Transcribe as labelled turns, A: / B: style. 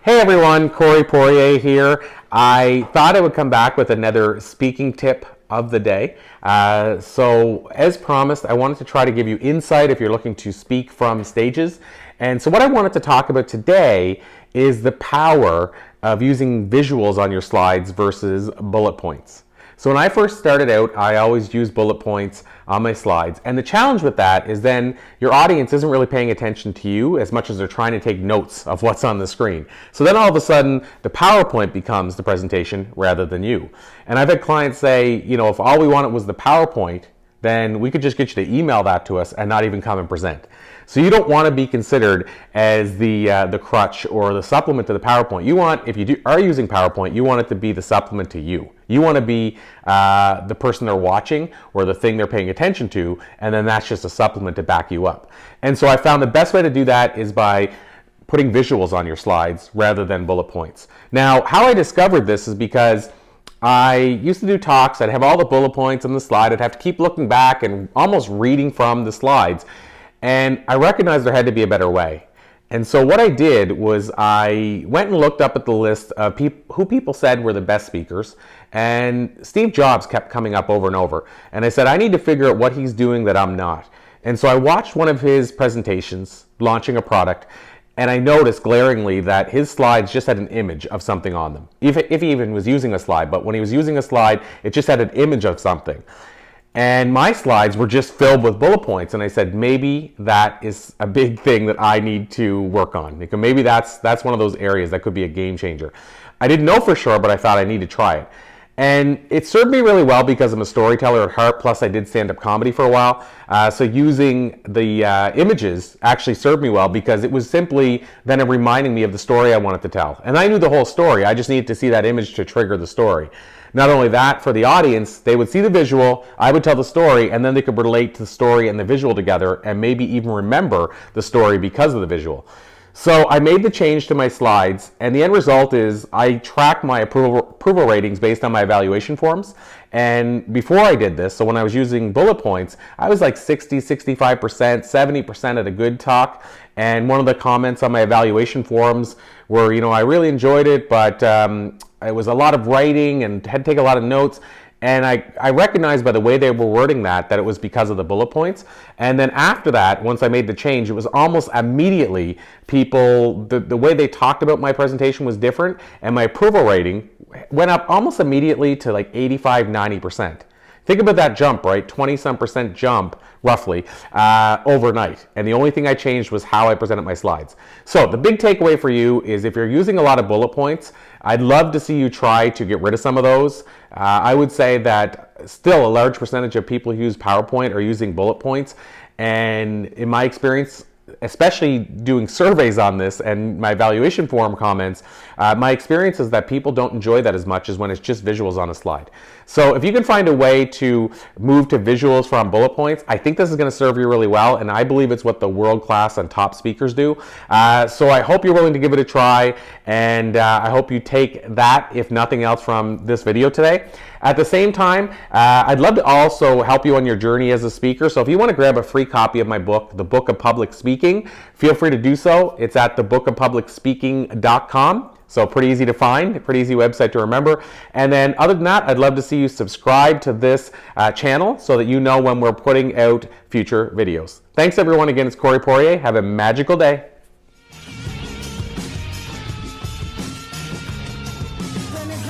A: Hey everyone, Corey Poirier here. I thought I would come back with another speaking tip of the day. So as promised, I wanted to try to give you insight if you're looking to speak from stages. And so what I wanted to talk about today is the power of using visuals on your slides versus bullet points. So when I first started out, I always used bullet points on my slides. And the challenge with that is then your audience isn't really paying attention to you as much as they're trying to take notes of what's on the screen. So then all of a sudden, the PowerPoint becomes the presentation rather than you. And I've had clients say, if all we wanted was the PowerPoint, then we could just get you to email that to us and not even come and present. So you don't want to be considered as the crutch or the supplement to the PowerPoint. You want, if you are using PowerPoint, you want it to be the supplement to you. You want to be the person they're watching or the thing they're paying attention to, and then that's just a supplement to back you up. And so I found the best way to do that is by putting visuals on your slides rather than bullet points. Now, how I discovered this is because I used to do talks. I'd have all the bullet points on the slide. I'd have to keep looking back and almost reading from the slides. And I recognized there had to be a better way. And so what I did was I went and looked up at the list of who people said were the best speakers. And Steve Jobs kept coming up over and over. And I said, I need to figure out what he's doing that I'm not. And so I watched one of his presentations launching a product. And I noticed glaringly that his slides just had an image of something on them. If he even was using a slide, but when he was using a slide, it just had an image of something. And my slides were just filled with bullet points. And I said, maybe that is a big thing that I need to work on. Because maybe that's one of those areas that could be a game changer. I didn't know for sure, but I thought I need to try it. And it served me really well because I'm a storyteller at heart, plus I did stand-up comedy for a while. So using the images actually served me well because it was simply then reminding me of the story I wanted to tell. And I knew the whole story, I just needed to see that image to trigger the story. Not only that, for the audience, they would see the visual, I would tell the story, and then they could relate to the story and the visual together and maybe even remember the story because of the visual. So I made the change to my slides, and the end result is I tracked my approval ratings based on my evaluation forms. And before I did this, so when I was using bullet points, I was like 60, 65%, 70% at a good talk. And one of the comments on my evaluation forms were, I really enjoyed it, but it was a lot of writing and had to take a lot of notes. And I recognized by the way they were wording that it was because of the bullet points. And then after that, once I made the change, it was almost immediately the way they talked about my presentation was different. And my approval rating went up almost immediately to like 85, 90%. Think about that jump, right? 20-some% jump, roughly, overnight. And the only thing I changed was how I presented my slides. So the big takeaway for you is if you're using a lot of bullet points, I'd love to see you try to get rid of some of those. I would say that still a large percentage of people who use PowerPoint are using bullet points. And in my experience, especially doing surveys on this and my evaluation form comments, my experience is that people don't enjoy that as much as when it's just visuals on a slide. So if you can find a way to move to visuals from bullet points, I think this is going to serve you really well, and I believe it's what the world-class and top speakers do. So I hope you're willing to give it a try, and I hope you take that, if nothing else, from this video today. At the same time, I'd love to also help you on your journey as a speaker. So if you want to grab a free copy of my book, The Book of Public Speaking, feel free to do so. It's at thebookofpublicspeaking.com. So pretty easy to find, a pretty easy website to remember. And then other than that, I'd love to see you subscribe to this channel so that you know when we're putting out future videos. Thanks everyone. Again, it's Corey Poirier. Have a magical day.
B: When it's